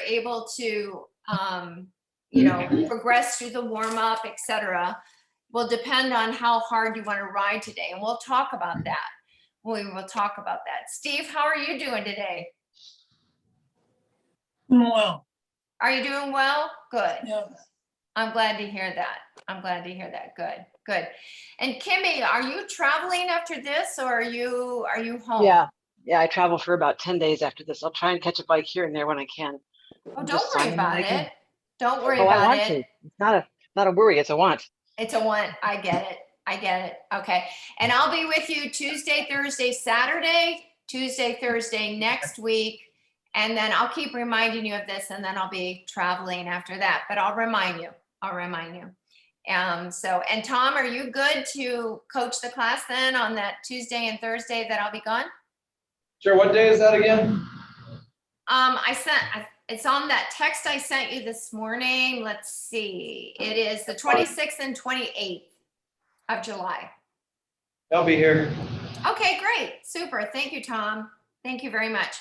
able to, progress through the warm up, etc., will depend on how hard you want to ride today. And we'll talk about that. We will talk about that. Steve, how are you doing today? Well, Are you doing well? Good. yeah. I'm glad to hear that. I'm glad to hear that. Good, good. And Kimmy, are you traveling after this, or are you home? Yeah, I travel for about 10 days after this. I'll try and catch a bike here and there when I can. Oh, don't worry about it. Don't worry I about want it. to. It's not a worry, it's a want. It's a want. I get it. I get it. Okay. And I'll be with you Tuesday, Thursday, Saturday, Tuesday, Thursday next week. And then I'll keep reminding you of this, and then I'll be traveling after that. But I'll remind you. I'll remind you. And Tom, are you good to coach the class then on that Tuesday and Thursday that I'll be gone? Sure. What day is that again? It's on that text I sent you this morning. Let's see. It is the 26th and 28th of July. I'll be here. Okay, great. Super. Thank you, Tom. Thank you very much.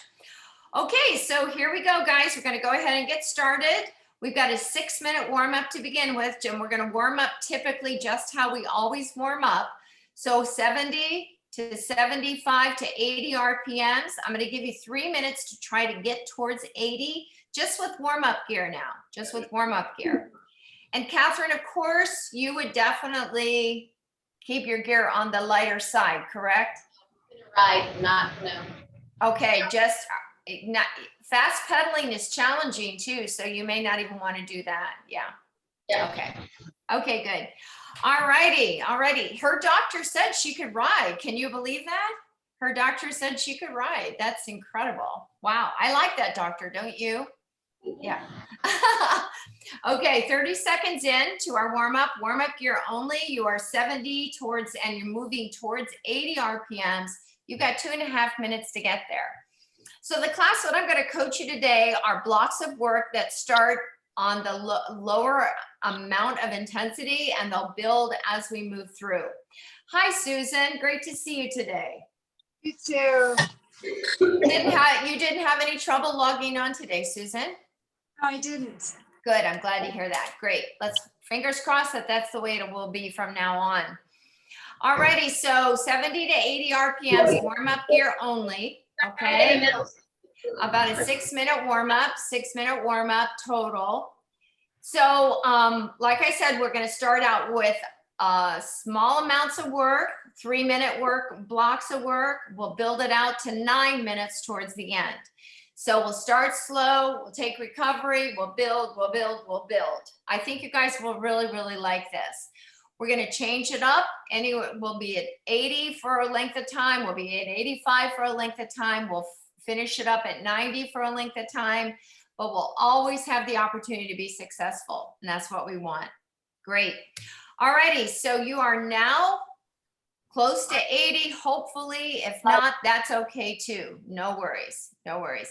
Okay, so here we go, guys. We're going to go ahead and get started. We've got a 6-minute warm up to begin with, and we're going to warm up typically just how we always warm up. So 70 to 75 to 80 RPMs. I'm going to give you 3 minutes to try to get towards 80, just with warm up gear now, just with warm up gear. And Catherine, of course, you would definitely keep your gear on the lighter side, correct? Right, no. Okay, just not fast pedaling is challenging too, so you may not even want to do that. Yeah. Okay, good. All righty. Her doctor said she could ride. Can you believe that? Her doctor said she could ride. That's incredible. Wow, I like that doctor, don't you? Yeah. Okay, 30 seconds in to our warm up gear only. You are 70 towards, and you're moving towards 80 RPMs. You've got 2.5 minutes to get there. So the class, what I'm going to coach you today are blocks of work that start on the lower amount of intensity, and they'll build as we move through. Hi, Susan. Great to see you today. You too. You didn't have any trouble logging on today, Susan? No, I didn't. Good. I'm glad to hear that. Great. Let's fingers crossed that that's the way it will be from now on. Alrighty. So 70 to 80 RPMs, warm up gear only. Okay. About a 6-minute warm up, 6-minute warm up total. So, like I said, we're going to start out with small amounts of work, 3-minute work, blocks of work. We'll build it out to 9 minutes towards the end. So we'll start slow, we'll take recovery, we'll build. I think you guys will really, really like this. We're going to change it up. Anyway, we'll be at 80 for a length of time. We'll be at 85 for a length of time. We'll finish it up at 90 for a length of time, but we'll always have the opportunity to be successful. And that's what we want. Great. All righty. So you are now close to 80, hopefully. If not, that's okay too. No worries. No worries.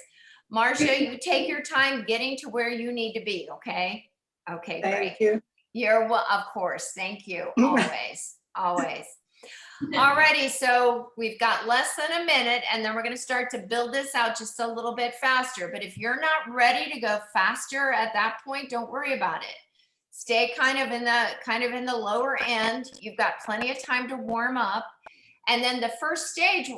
Marcia, you take your time getting to where you need to be. Okay. Okay. Great. Thank you. You're well, of course. Thank you. Always. Always. Alrighty, so we've got less than a minute, and then we're going to start to build this out just a little bit faster. But if you're not ready to go faster at that point, don't worry about it. Stay kind of in the lower end. You've got plenty of time to warm up, and then the first stage,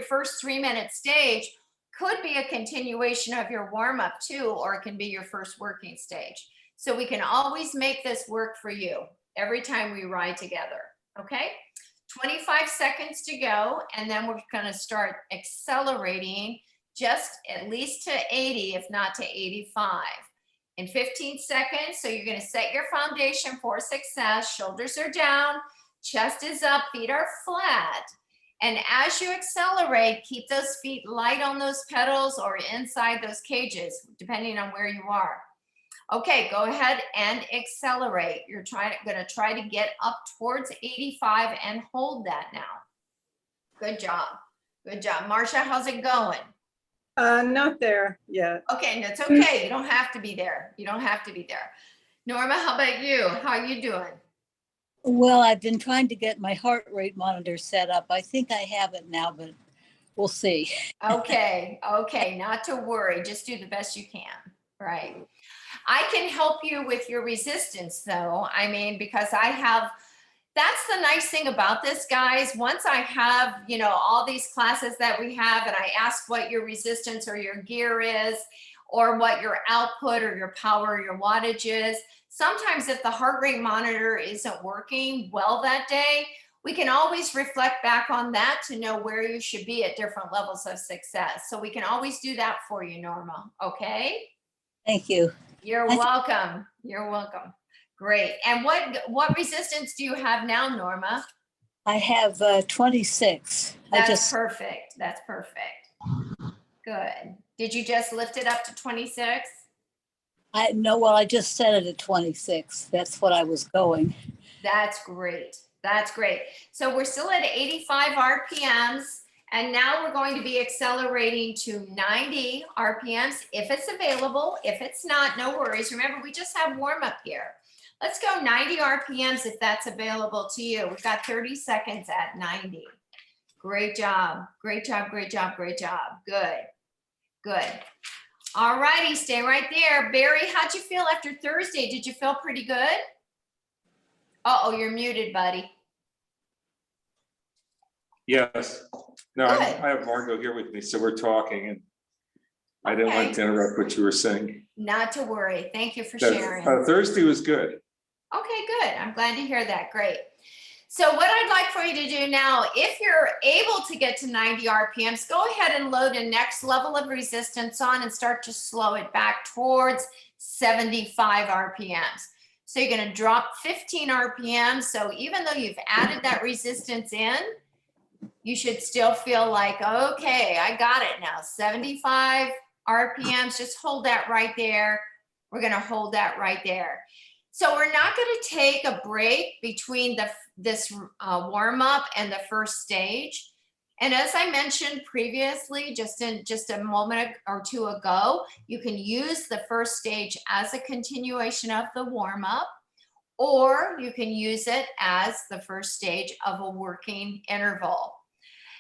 first 3-minute stage, could be a continuation of your warm up too, or it can be your first working stage. So we can always make this work for you every time we ride together. Okay. 25 seconds to go, and then we're going to start accelerating just at least to 80, if not to 85. In 15 seconds, so you're going to set your foundation for success. Shoulders are down, chest is up, feet are flat. And as you accelerate, keep those feet light on those pedals or inside those cages, depending on where you are. Okay, go ahead and accelerate. You're going to try to get up towards 85 and hold that now. Good job. Good job. Marcia, how's it going? Not there yet. Okay, that's okay. You don't have to be there. You don't have to be there. Norma, how about you? How are you doing? Well, I've been trying to get my heart rate monitor set up. I think I have it now, but we'll see. Okay, okay, not to worry. Just do the best you can. right. I can help you with your resistance though. I mean, because that's the nice thing about this, guys. Once I have, all these classes that we have and I ask what your resistance or your gear is, or what your output or your power or your wattage is, sometimes if the heart rate monitor isn't working well that day, we can always reflect back on that to know where you should be at different levels of success. So we can always do that for you, Norma. Okay? Thank you. You're I- welcome. You're welcome. Great. And what resistance do you have now, Norma? I have 26. That's perfect. That's perfect. Good. Did you just lift it up to 26? I just set it at 26. That's what I was going. That's great. That's great. So we're still at 85 RPMs, and now we're going to be accelerating to 90 RPMs if it's available. If it's not, no worries. Remember, we just have warm up here. Let's go 90 RPMs if that's available to you. We've got 30 seconds at 90. Great job. Great job. Great job. Great job. Good. Good. All righty. Stay right there. Barry, how'd you feel after Thursday? Did you feel pretty good? Uh-oh, you're muted, buddy. Yes. No, Good. I have Margot here with me, so we're talking, and I didn't Okay. want to interrupt what you were saying. Not to worry. Thank you for That, sharing. Thursday was good. Okay, good. I'm glad to hear that. Great. So what I'd like for you to do now, if you're able to get to 90 RPMs, go ahead and load a next level of resistance on and start to slow it back towards 75 RPMs. So you're going to drop 15 RPMs. So even though you've added that resistance in, you should still feel like, okay, I got it now. 75 RPMs, just hold that right there. We're going to hold that right there. So we're not going to take a break between this warm up and the first stage. And as I mentioned previously, just a moment or two ago, you can use the first stage as a continuation of the warm up, or you can use it as the first stage of a working interval.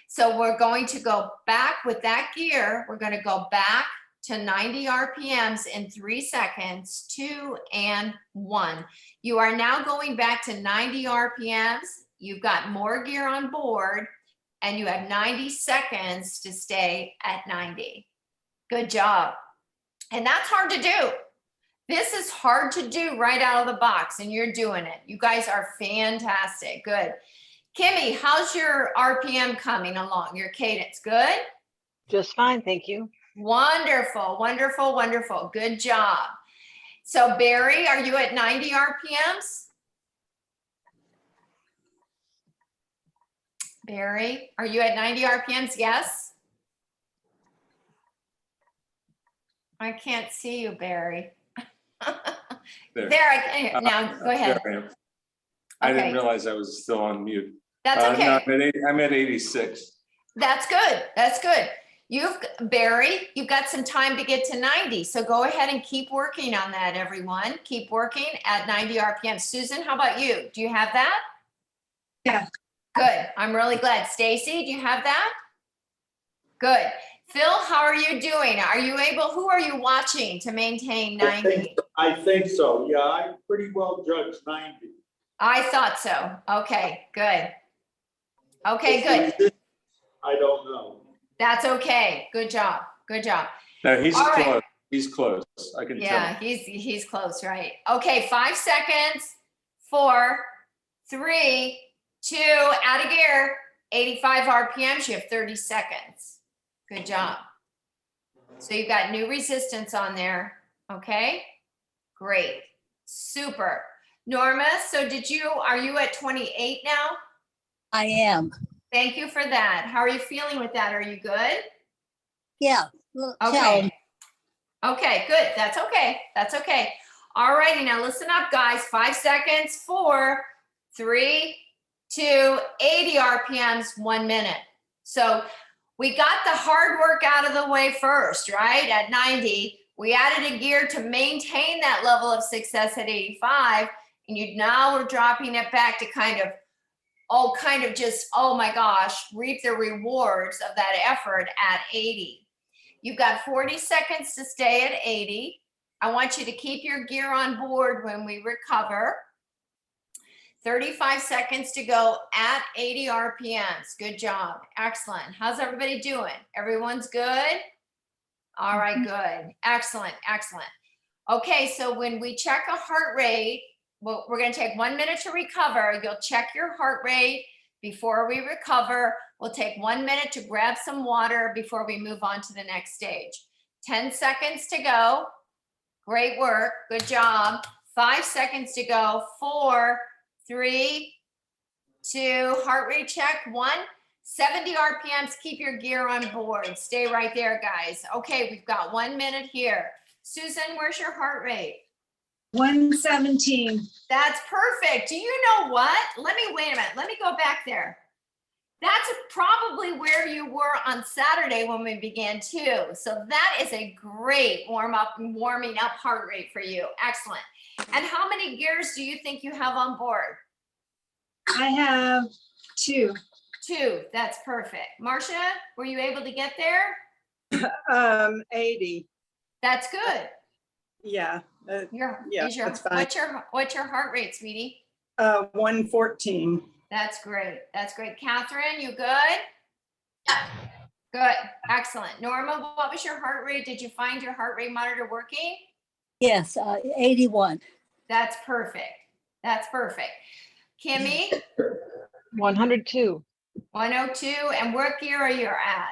So we're going to go back with that gear. We're going to go back to 90 RPMs in 3 seconds, 2 and 1. You are now going back to 90 RPMs. You've got more gear on board and you have 90 seconds to stay at 90. Good job. And that's hard to do. This is hard to do right out of the box and you're doing it. You guys are fantastic. Good. Kimmy, how's your RPM coming along? Your cadence, good? Just fine, thank you. Wonderful, wonderful, wonderful. Good job. So Barry, are you at 90 RPMs? Barry, are you at 90 RPMs? Yes? I can't see you, Barry. There. There, I can. Now, go ahead. There I am. I Okay. didn't realize I was still on mute. That's okay. No, I'm at 86. That's good. That's good. Barry, you've got some time to get to 90. So go ahead and keep working on that, everyone. Keep working at 90 RPM. Susan, how about you? Do you have that? Yeah. Good. I'm really glad. Stacy, do you have that? Good. Phil, how are you doing? Are you able, who are you watching to maintain 90? I think so. Yeah, I pretty well judged 90. I thought so. Okay, good. Okay, good. I don't know. That's okay. Good job. Good job. No, he's All right. close. He's close. I can Yeah, tell. he's close, right? Okay, 5 seconds. 4, 3, 2, out of gear. 85 RPMs. You have 30 seconds. Good job. So you've got new resistance on there. Okay, great, super. Norma, so are you at 28 now? I am. Thank you for that. How are you feeling with that? Are you good? Yeah. Well, Okay. Okay, good. That's okay. That's okay. All righty, now listen up, guys. 5 seconds. 4, 3, 2, 80 RPMs, 1 minute. So we got the hard work out of the way first, right? At 90, we added a gear to maintain that level of success at 85. And now we're dropping it back to kind of just, oh my gosh, reap the rewards of that effort at 80. You've got 40 seconds to stay at 80. I want you to keep your gear on board when we recover. 35 seconds to go at 80 RPMs. Good job. Excellent. How's everybody doing? Everyone's good? All right, good. Excellent, excellent. Okay, so when we check a heart rate, well, we're going to take 1 minute to recover. You'll check your heart rate before we recover. We'll take 1 minute to grab some water before we move on to the next stage. 10 seconds to go. Great work. Good job. 5 seconds to go. 4, 3, 2, heart rate check. 1, 70 RPMs. Keep your gear on board. Stay right there, guys. Okay, we've got 1 minute here. Susan, where's your heart rate? 117. That's perfect. Do you know what? Wait a minute. Let me go back there. That's probably where you were on Saturday when we began too. So that is a great warming up heart rate for you. Excellent. And how many gears do you think you have on board? I have 2. 2. That's perfect. Marcia, were you able to get there? 80. That's good. Yeah. Yeah, that's fine. What's your heart rate, sweetie? 114. That's great. That's great. Catherine, you good? Yeah. Good. Excellent. Norma, what was your heart rate? Did you find your heart rate monitor working? Yes, 81. That's perfect. That's perfect. Kimmy, 102, 102. And what gear are you at?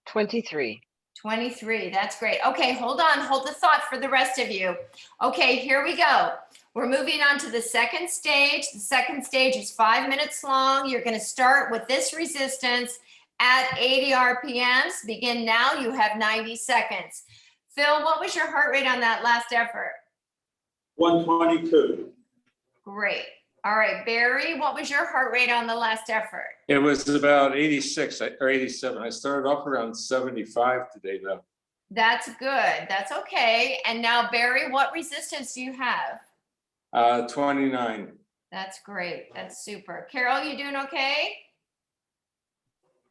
23. 23. That's great. Okay, hold on. Hold the thought for the rest of you. Okay, here we go. We're moving on to the second stage. The second stage is 5 minutes long. You're going to start with this resistance at 80 RPMs. Begin now. You have 90 seconds. Phil, what was your heart rate on that last effort? 122. Great. All right, Barry, what was your heart rate on the last effort? It was about 86 or 87. I started off around 75 today though. That's good. That's okay. And now, Barry, what resistance do you have? 29. That's great. That's super. Carol, you doing okay?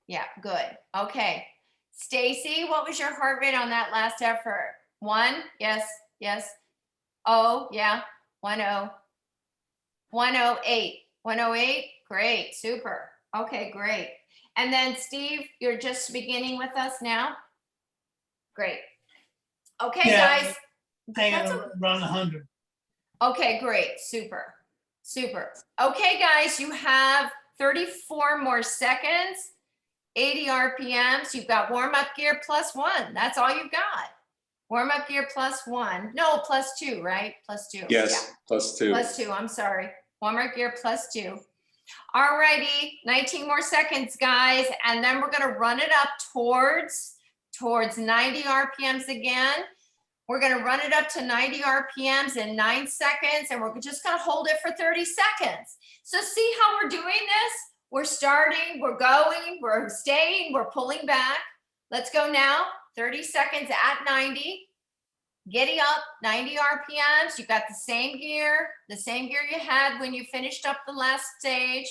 Yeah, good. Okay. Stacy, what was your heart rate on that last effort? 1? Yes. Yes. Oh, yeah. 10. 108. 108. Great. Super. Okay, great. And then Steve, you're just beginning with us now? Great. Okay, Yeah, guys. hanging That's around 100. Okay, great. Super. Super. Okay, guys, you have 34 more seconds, 80 RPMs. You've got warm up gear +1. That's all you've got. Warm up gear +1. No, +2, right? +2. Yes, +2. +2. I'm sorry. Warm up gear +2. All righty. 19 more seconds, guys. And then we're going to run it up towards 90 RPMs again. We're going to run it up to 90 RPMs in 9 seconds, and we're just going to hold it for 30 seconds. So see how we're doing this? We're starting, we're going, we're staying, we're pulling back. Let's go now. 30 seconds at 90. Giddy up, 90 RPMs. You've got the same gear you had when you finished up the last stage.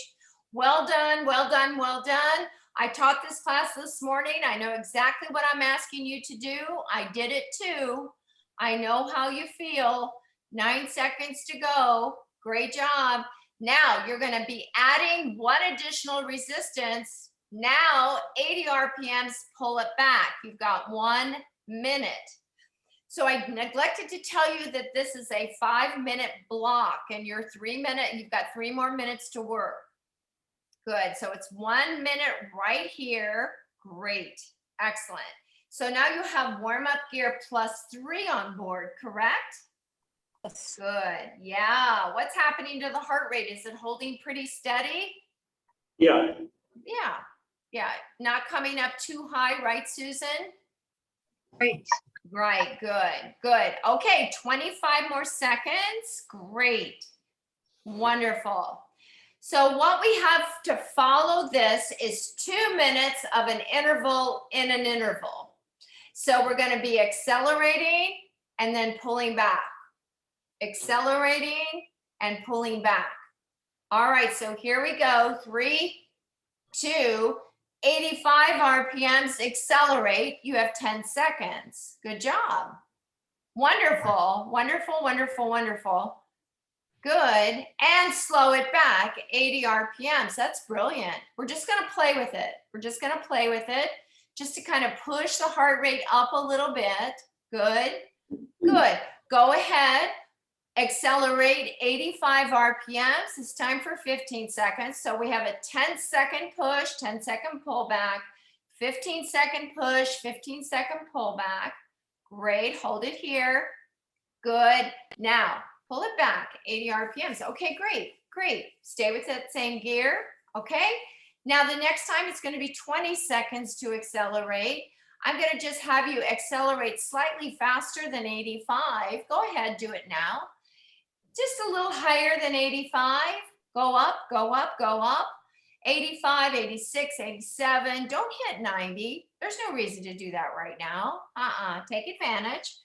Well done, well done, well done. I taught this class this morning. I know exactly what I'm asking you to do. I did it too. I know how you feel. 9 seconds to go. Great job. Now you're going to be adding one additional resistance. Now 80 RPMs, pull it back. You've got 1 minute. So I neglected to tell you that this is a 5-minute block and you're 3 minutes, you've got 3 more minutes to work. Good. So it's 1 minute right here. Great. Excellent. So now you have warm-up gear +3 on board, correct? Good. Yeah. What's happening to the heart rate? Is it holding pretty steady? Yeah. Yeah. Yeah. Not coming up too high, right, Susan? Right. Right. Good. Good. Okay. 25 more seconds. Great. Wonderful. So what we have to follow this is 2 minutes of an interval in an interval. So we're going to be accelerating and then pulling back. Accelerating and pulling back. All right, so here we go. 3, 2, 85 RPMs, accelerate. You have 10 seconds. Good job. Wonderful, wonderful, wonderful, wonderful. Good. And slow it back, 80 RPMs. That's brilliant. We're just going to play with it. We're just going to play with it just to kind of push the heart rate up a little bit. Good. Good. Go ahead. Accelerate 85 RPMs. It's time for 15 seconds. So we have a 10-second push, 10-second pullback, 15-second push, 15-second pullback. Great. Hold it here. Good. Now, pull it back, 80 RPMs. Okay, great, great. Stay with that same gear, okay? Now the next time it's gonna be 20 seconds to accelerate. I'm gonna just have you accelerate slightly faster than 85. Go ahead, do it now. Just a little higher than 85. Go up, go up, go up. 85, 86, 87. Don't hit 90. There's no reason to do that right now. Take advantage.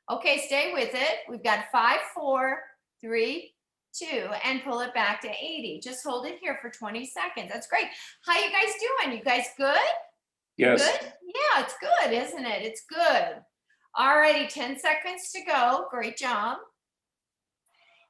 Okay, stay with it. We've got 5, 4, 3, 2, and pull it back to 80. Just hold it here for 20 seconds. That's great. How you guys doing? You guys good? Yes. Good? Yeah, it's good, isn't it? It's good. Alrighty, 10 seconds to go. Great job.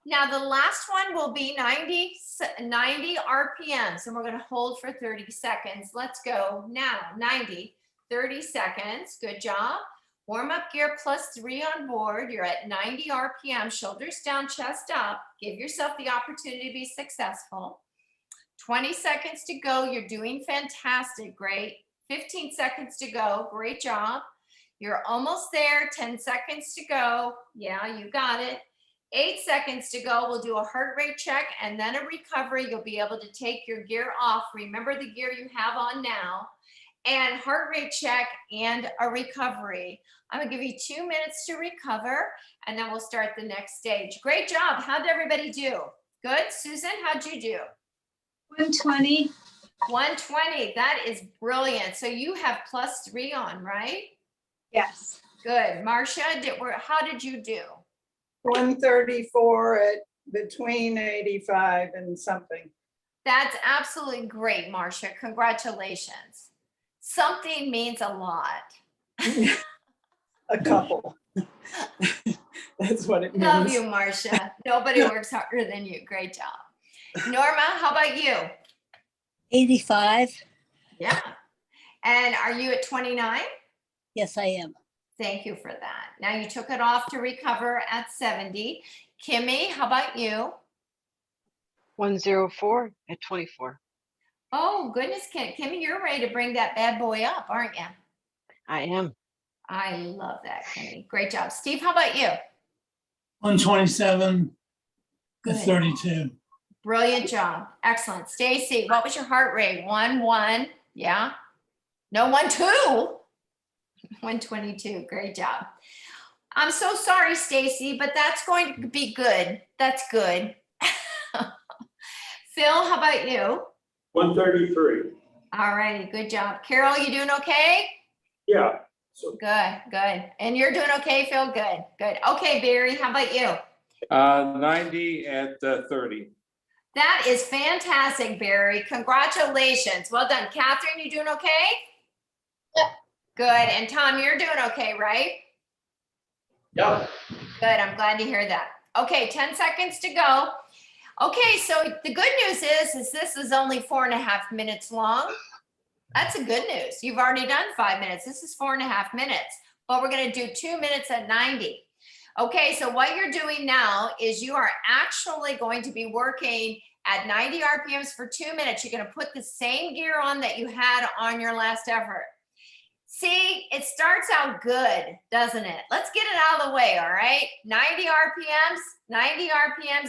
Now the last one will be 90 RPMs, and we're going to hold for 30 seconds. Let's go now. 90, 30 seconds. Good job. Warm up gear +3 on board. You're at 90 RPM, shoulders down, chest up. Give yourself the opportunity to be successful. 20 seconds to go. You're doing fantastic. Great. 15 seconds to go. Great job. You're almost there. 10 seconds to go. Yeah, you got it. 8 seconds to go. We'll do a heart rate check and then a recovery. You'll be able to take your gear off. Remember the gear you have on now. And heart rate check and a recovery. I'm gonna give you 2 minutes to recover, and then we'll start the next stage. Great job. How'd everybody do? Good. Susan, how'd you do? 120. 120. That is brilliant. So you have +3 on, right? Yes. Good. Marcia, how did you do? 134 at between 85 and something. That's absolutely great, Marcia. Congratulations. Something means a lot. A couple. That's what it means. Love you, Marcia. Nobody works harder than you. Great job. Norma, how about you? 85. Yeah. And are you at 29? Yes, I am. Thank you for that. Now you took it off to recover at 70. Kimmy, how about you? 104 at 24. Oh, goodness, Kimmy, you're ready to bring that bad boy up, aren't you? I am. I love that, Kimmy. Great job. Steve, how about you? 127 Good. at 32. Brilliant job. Excellent. Stacy, what was your heart rate? 1, yeah? No, 1, 122. Great job. I'm so sorry, Stacy, but that's going to be good. That's good. Phil, how about you? 133. All righty, good job. Carol, you doing okay? Yeah. So Good. And you're doing okay, Phil? Good. Okay, Barry, how about you? 90 at 30. That is fantastic, Barry. Congratulations. Well done. Catherine, you doing okay? Yep. Good. And Tom, you're doing okay, right? Yep. Good. I'm glad to hear that. Okay, 10 seconds to go. Okay, so the good news is this is only 4.5 minutes long. That's a good news. You've already done 5 minutes. This is 4.5 minutes, but we're going to do 2 minutes at 90. Okay, so what you're doing now is you are actually going to be working at 90 RPMs for 2 minutes. You're going to put the same gear on that you had on your last effort. See, it starts out good, doesn't it? Let's get it out of the way, all right? 90 RPMs,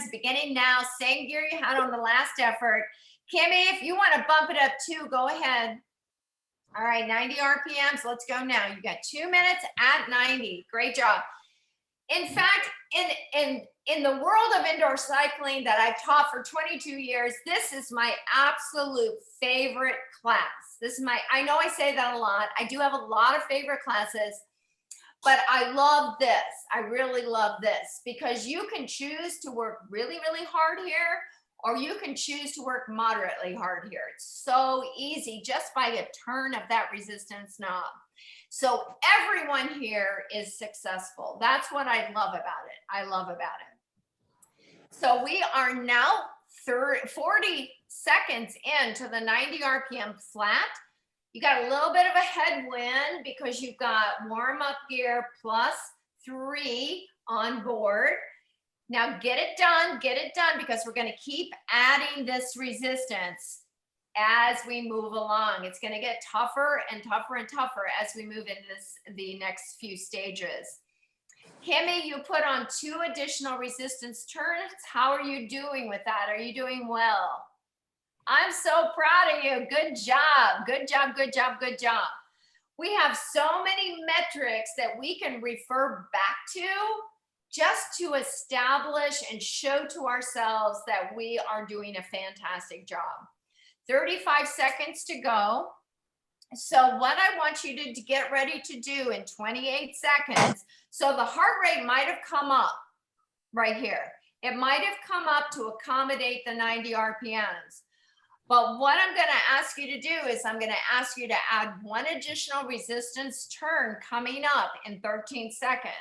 beginning now, same gear you had on the last effort. Kimmy, if you want to bump it up too, go ahead. All right, 90 RPMs, let's go now. You got 2 minutes at 90. Great job. In fact, in the world of indoor cycling that I've taught for 22 years, this is my absolute favorite class. I know I say that a lot. I do have a lot of favorite classes, but I love this. I really love this because you can choose to work really, really hard here, or you can choose to work moderately hard here. It's so easy just by a turn of that resistance knob. So everyone here is successful. That's what I love about it. I love about it. So we are now 40 seconds into the 90 RPM flat. You got a little bit of a headwind because you've got warm up gear +3 on board. Now get it done, because we're going to keep adding this resistance as we move along. It's going to get tougher and tougher and tougher as we move into the next few stages. Kimmy, you put on 2 additional resistance turns. How are you doing with that? Are you doing well? I'm so proud of you. Good job. Good job, good job, good job. We have so many metrics that we can refer back to just to establish and show to ourselves that we are doing a fantastic job. 35 seconds to go. So what I want you to get ready to do in 28 seconds, so the heart rate might have come up right here. It might have come up to accommodate the 90 RPMs. But what I'm going to ask you to do is I'm going to ask you to add 1 additional resistance turn coming up in 13 seconds.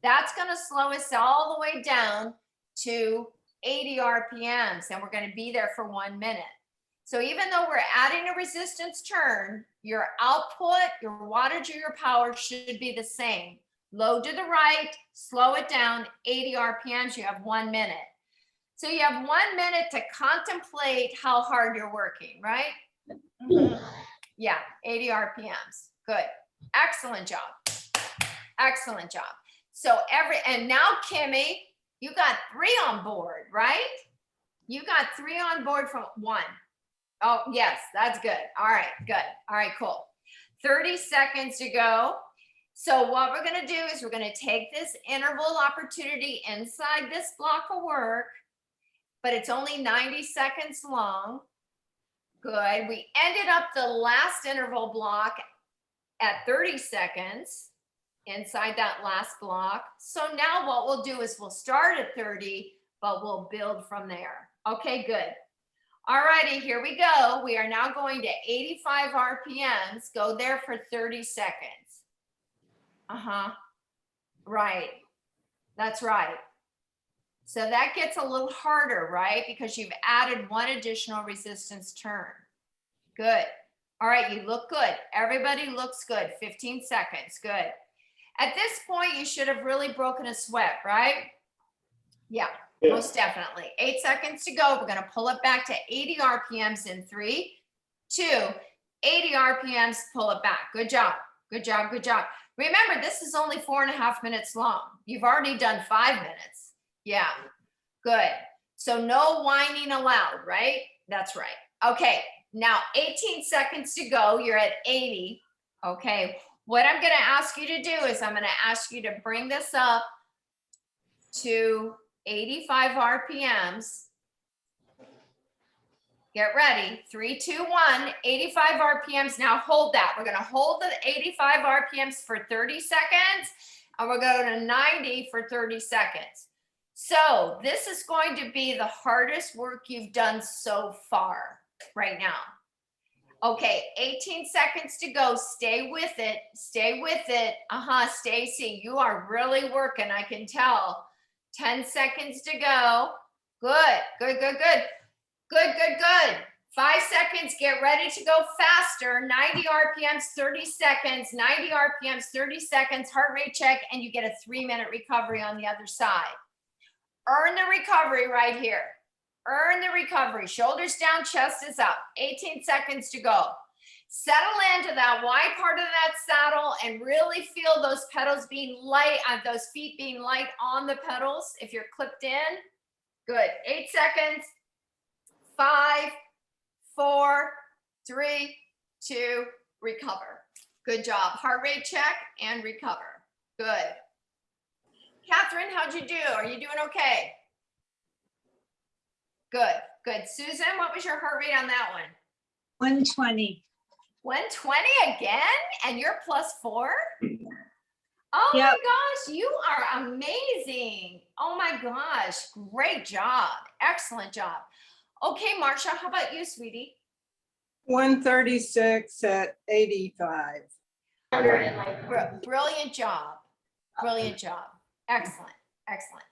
That's going to slow us all the way down to 80 RPMs, and we're going to be there for 1 minute. So even though we're adding a resistance turn, your output, your wattage, or your power should be the same. Low to the right, slow it down, 80 RPMs, you have 1 minute. So you have 1 minute to contemplate how hard you're working, right? Yeah, 80 RPMs, good. Excellent job, excellent job. So and now Kimmy, you got 3 on board, right? You got 3 on board from 1. Oh, yes, that's good. All right, good. All right, cool. 30 seconds to go. So what we're going to do is we're going to take this interval opportunity inside this block of work, but it's only 90 seconds long. Good. We ended up the last interval block at 30 seconds inside that last block. So now what we'll do is we'll start at 30, but we'll build from there. Okay, good. All righty, here we go. We are now going to 85 RPMs. Go there for 30 seconds. Right. That's right. So that gets a little harder, right? Because you've added 1 additional resistance turn. Good. All right, you look good. Everybody looks good. 15 seconds. Good. At this point, you should have really broken a sweat, right? Yeah. Most definitely. 8 seconds to go. We're going to pull it back to 80 RPMs in 3, 2, 80 RPMs, pull it back. Good job. Good job. Good job. Remember, this is only 4.5 minutes long. You've already done 5 minutes. Yeah. Good. So no whining allowed, right? That's right. Okay. Now 18 seconds to go. You're at 80. Okay. What I'm going to ask you to do is I'm going to ask you to bring this up to 85 RPMs. Get ready. 3, 2, 1, 85 RPMs. Now hold that. We're going to hold the 85 RPMs for 30 seconds, and we'll go to 90 for 30 seconds. So this is going to be the hardest work you've done so far right now. Okay, 18 seconds to go. Stay with it. Stay with it. Stacy, you are really working, I can tell. 10 seconds to go. Good, good, good, good. Good, good, good. 5 seconds, get ready to go faster. 90 RPMs, 30 seconds. 90 RPMs, 30 seconds. Heart rate check, and you get a 3-minute recovery on the other side. Earn the recovery right here. Earn the recovery. Shoulders down, chest is up. 18 seconds to go. Settle into that wide part of that saddle and really feel those pedals being light, those feet being light on the pedals if you're clipped in. Good. 8 seconds. 5, 4, 3, 2, recover. Good job. Heart rate check and recover. Good. Catherine, how'd you do? Are you doing okay? Good, good. Susan, what was your heart rate on that one? 120. 120 again? And you're +4? Oh Yep. my gosh, you are amazing. Oh my gosh, great job. Excellent job. Okay, Marcia, how about you, sweetie? 136 at 85. Brilliant job. Brilliant job. Excellent. Excellent.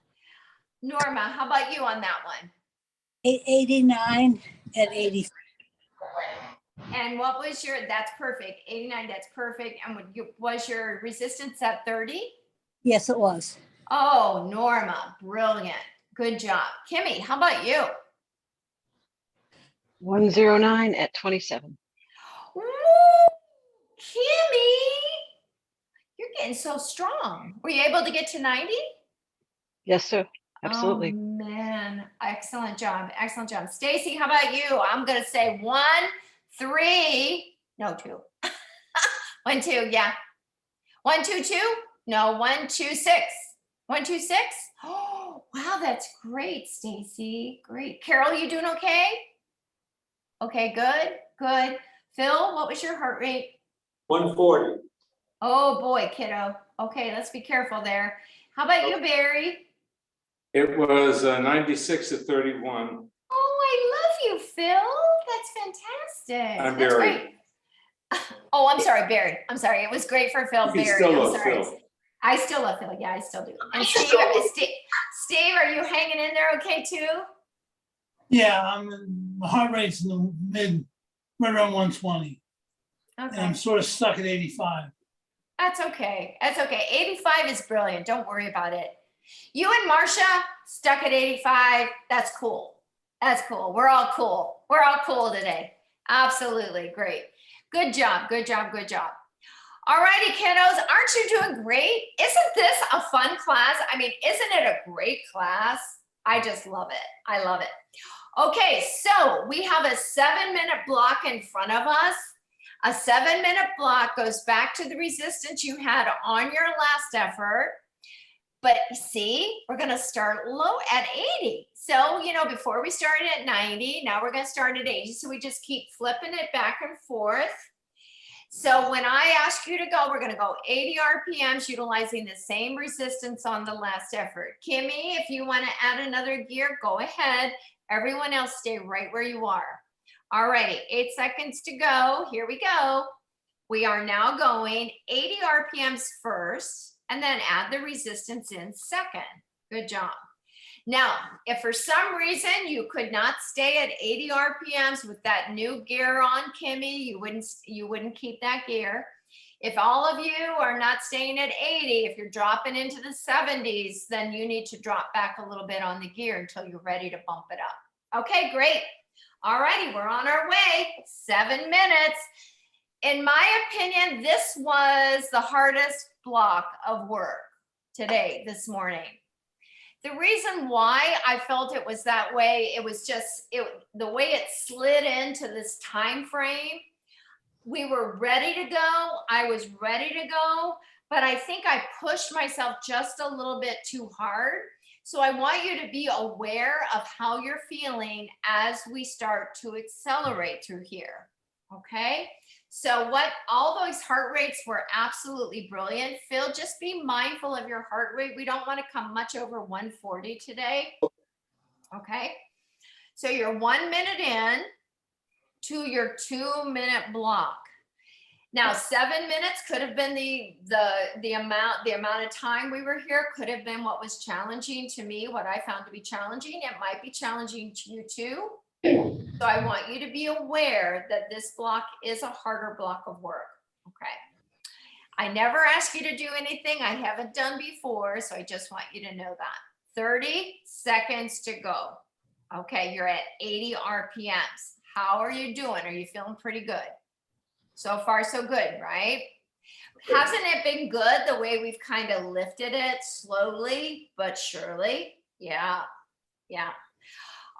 Norma, how about you on that one? 89 at 80. And what was your, that's perfect. 89, that's perfect. And was your resistance at 30? Yes, it was. Oh, Norma, brilliant. Good job. Kimmy, how about you? 109 at 27. Woo! Kimmy, you're getting so strong. Were you able to get to 90? Yes, sir. Absolutely. Oh man, excellent job. Excellent job. Stacy, how about you? I'm gonna say 1, 3, no 2. 1, 2, yeah. 1, 2, 2? No, 1, 2, 6. 1, 2, 6? Oh, wow, that's great, Stacy. Great. Carol, you doing okay? Okay, good, good. Phil, what was your heart rate? 140. Oh boy, kiddo. Okay, let's be careful there. How about you, Barry? It was 96 to 31. Oh, I love you, Phil. That's fantastic. I'm That's Barry. great. Oh, I'm sorry, Barry. I'm sorry. It was great for Phil. You can Barry. still I'm love sorry. Phil. I still love Phil. Yeah, I still do. And Steve, are you hanging in there okay too? Yeah, my heart rate's in the mid, right around 120, and Okay. I'm sort of stuck at 85. That's okay. That's okay. 85 is brilliant. Don't worry about it. You and Marcia stuck at 85. That's cool. That's cool. We're all cool. We're all cool today. Absolutely. Great. Good job. Good job. Good job. All righty, kiddos. Aren't you doing great? Isn't this a fun class? I mean, isn't it a great class? I just love it. I love it. Okay, so we have a 7-minute block in front of us. A 7-minute block goes back to the resistance you had on your last effort. But see, we're going to start low at 80. So, you know, before we started at 90, now we're going to start at 80. So we just keep flipping it back and forth. So when I ask you to go, we're going to go 80 RPMs utilizing the same resistance on the last effort. Kimmy, if you want to add another gear, go ahead. Everyone else stay right where you are. All righty, 8 seconds to go. Here we go. We are now going 80 RPMs first, and then add the resistance in second. Good job. Now, if for some reason you could not stay at 80 RPMs with that new gear on, Kimmy, you wouldn't keep that gear. If all of you are not staying at 80, if you're dropping into the 70s, then you need to drop back a little bit on the gear until you're ready to bump it up. Okay, great. All righty, we're on our way. 7 minutes. In my opinion, this was the hardest block of work today, this morning. The reason why I felt it was that way, it was just the way it slid into this time frame. We were ready to go. I was ready to go, but I think I pushed myself just a little bit too hard. So I want you to be aware of how you're feeling as we start to accelerate through here. Okay. So all those heart rates were absolutely brilliant. Phil, just be mindful of your heart rate. We don't want to come much over 140 today. Okay. So you're 1 minute in to your 2-minute block. Now, 7 minutes could have been the amount of time we were here could have been what was challenging to me, what I found to be challenging. It might be challenging to you too. So I want you to be aware that this block is a harder block of work. Okay. I never ask you to do anything I haven't done before, so I just want you to know that. 30 seconds to go. Okay, you're at 80 RPMs. How are you doing? Are you feeling pretty good? So far, so good, right? Hasn't it been good the way we've kind of lifted it slowly but surely? Yeah, yeah.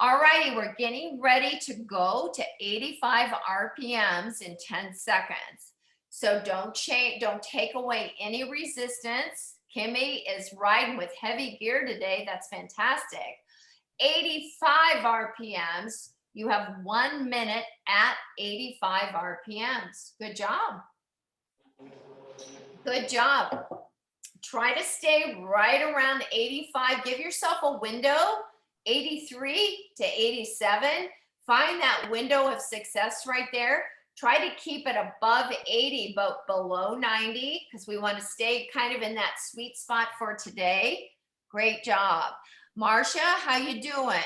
All righty, we're getting ready to go to 85 RPMs in 10 seconds. So don't take away any resistance. Kimmy is riding with heavy gear today. That's fantastic. 85 RPMs. You have 1 minute at 85 RPMs. Good job. Good job. try to stay right around 85. Give yourself a window, 83 to 87. Find that window of success right there. Try to keep it above 80, but below 90, because we want to stay kind of in that sweet spot for today. Great job. Marcia, how you doing?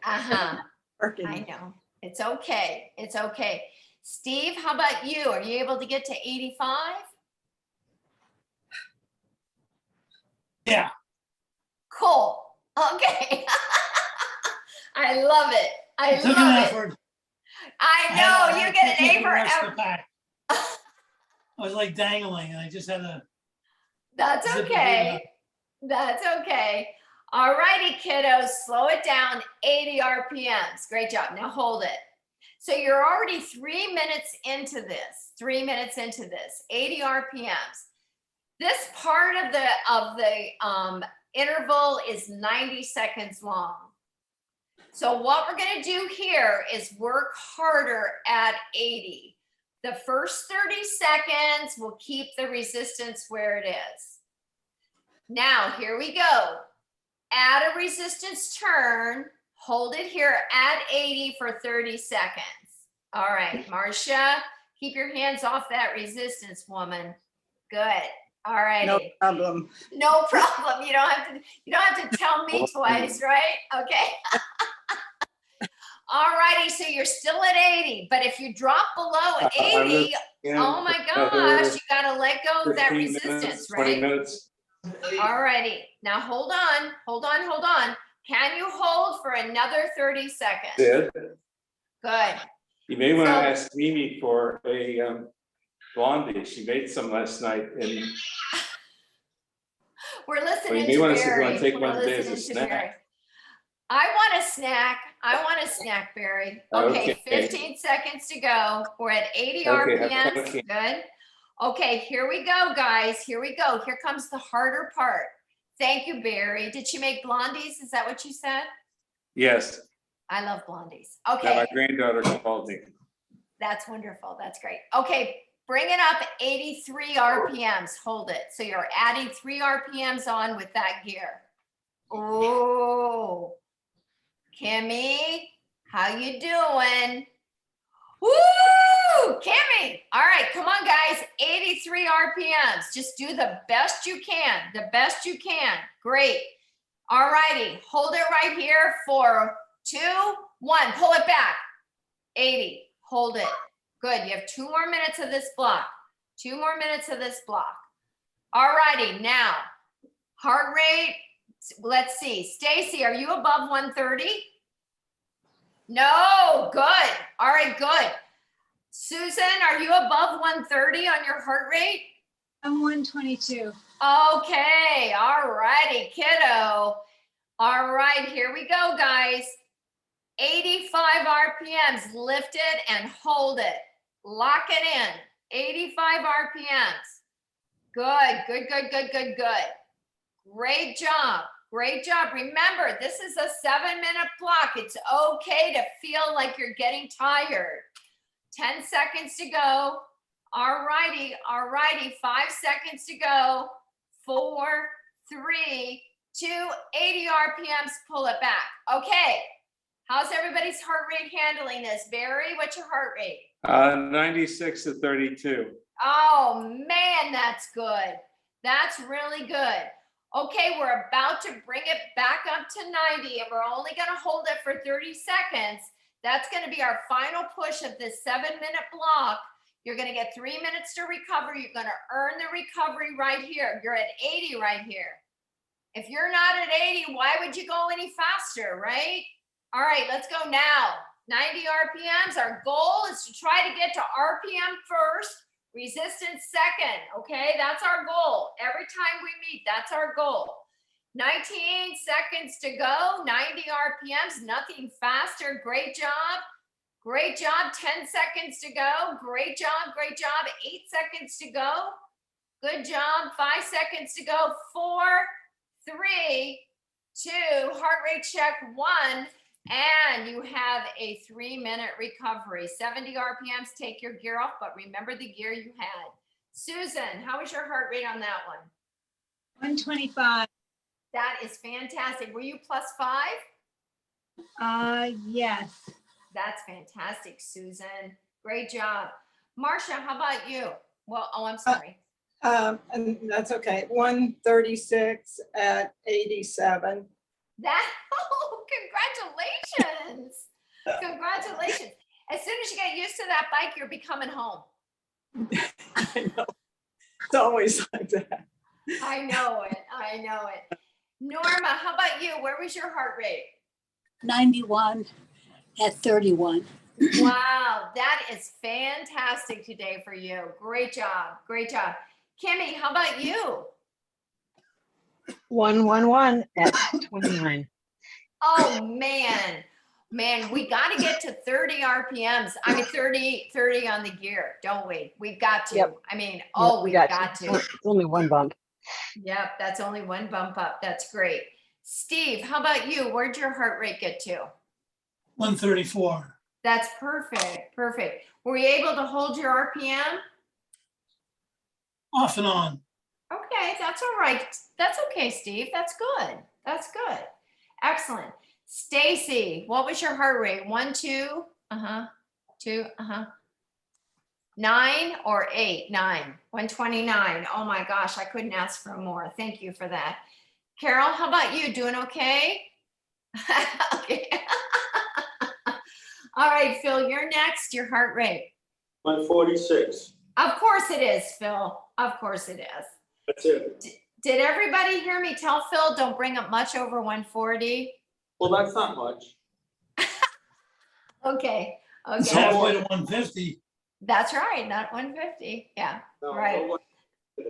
Uh-huh. I know. It's okay. It's okay. Steve, how about you? Are you able to get to 85? Yeah, Cool. Okay. I love it. I it took an love it. effort. I know. You get an A for for the effort. pack. I was like dangling and I just had to. That's zip it okay. up. That's okay. All righty, kiddos, slow it down, 80 RPMs. Great job. Now hold it. So you're already 3 minutes into this, 3 minutes into this, 80 RPMs. This part of the interval is 90 seconds long. So what we're gonna do here is work harder at 80. The first 30 seconds will keep the resistance where it is. Now, here we go. Add a resistance turn, hold it here at 80 for 30 seconds. All right, Marcia, keep your hands off that resistance, woman. Good. All righty. No problem. No problem. You don't have to tell me twice, right? Okay. All righty, so you're still at 80, but if you drop below 80, oh my gosh, you gotta let go of that 15 minutes, resistance, 20 right? minutes. All righty, now hold on. Can you hold for another 30 seconds? Did. Good. You may want to So- ask Mimi for a blondie. She made some last night and We're listening you may to want to see if you Barry. want to take We're one today as a listening to Barry. snack. I want a snack, Barry. Okay, Okay. 15 seconds to go. We're at 80 Okay, have fun RPMs. with Good. Okay, here we go, guys. Here we go. Here comes the harder part. Thank you, Barry. Did she make blondies? Is that what you said? Yes. I love blondies. Now Okay, my granddaughter called me. that's wonderful. That's great. Okay, bring it up 83 RPMs. Hold it. So you're adding 3 RPMs on with that gear. Oh, Kimmy, how you doing? Woo, Kimmy. All right, come on, guys. 83 RPMs. Just do the best you can. The best you can. Great. All righty, hold it right here for 2, 1. Pull it back. 80. Hold it. Good. You have 2 more minutes of this block. 2 more minutes of this block. All righty, now heart rate. Let's see. Stacy, are you above 130? No. Good. All right, good. Susan, are you above 130 on your heart rate? I'm 122. Okay. All righty, kiddo. All right, here we go, guys. 85 RPMs. Lift it and hold it. Lock it in. 85 RPMs. Good. Great job. Great job. Remember, this is a 7-minute block. It's okay to feel like you're getting tired. 10 seconds to go. All righty. 5 seconds to go. 4, 3, 2, 80 RPMs. Pull it back. Okay. How's everybody's heart rate handling this? Barry, what's your heart rate? 96 to 32. Oh man, that's good. That's really good. Okay, we're about to bring it back up to 90 and we're only gonna hold it for 30 seconds. That's gonna be our final push of this 7-minute block. You're gonna get 3 minutes to recover. You're gonna earn the recovery right here. You're at 80 right here. If you're not at 80, why would you go any faster, right? All right, let's go now. 90 RPMs. Our goal is to try to get to RPM first, resistance second. Okay, that's our goal. Every time we meet, that's our goal. 19 seconds to go, 90 RPMs, nothing faster. Great job. 10 seconds to go. Great job. 8 seconds to go. Good job. 5 seconds to go. 4, 3, 2, heart rate check 1. And you have a 3-minute recovery. 70 RPMs, take your gear off, but remember the gear you had. Susan, how was your heart rate on that one? 125. That is fantastic. Were you +5? Yes. That's fantastic, Susan. Great job. Marcia, how about you? Well, oh, I'm sorry. And that's okay. 136 at 87. That, oh, congratulations. Congratulations. As soon as you get used to that bike, you're becoming home. I know. It's always like that. I know it. I know it. Norma, how about you? Where was your heart rate? 91 at 31. Wow, that is fantastic today for you. Great job. Great job. Kimmy, how about you? 111 at 29. Oh, man. Man, we got to get to 30 RPMs. I mean, 30 on the gear, don't we? We've got to. Yep. I mean, Yep, oh, we we've got got to. to. It's only one bump. Yep, that's only one bump up. That's great. Steve, how about you? Where'd your heart rate get to? 134. That's perfect. Perfect. Were you able to hold your RPM? Off and on. Okay, that's all right. That's okay, Steve. That's good. That's good. Excellent. Stacy, what was your heart rate? 1, 2, 2, 9 or 8? 9. 129. Oh my gosh, I couldn't ask for more. Thank you for that. Carol, how about you? Doing okay? Okay. All right, Phil, you're next. Your heart rate. 146. Of course it is, Phil. Of course it is. That's it. Did everybody hear me tell Phil don't bring up much over 140? Well, that's not much. Okay. It's Okay. halfway to 150. That's right. Not 150. Yeah. No, Right. no.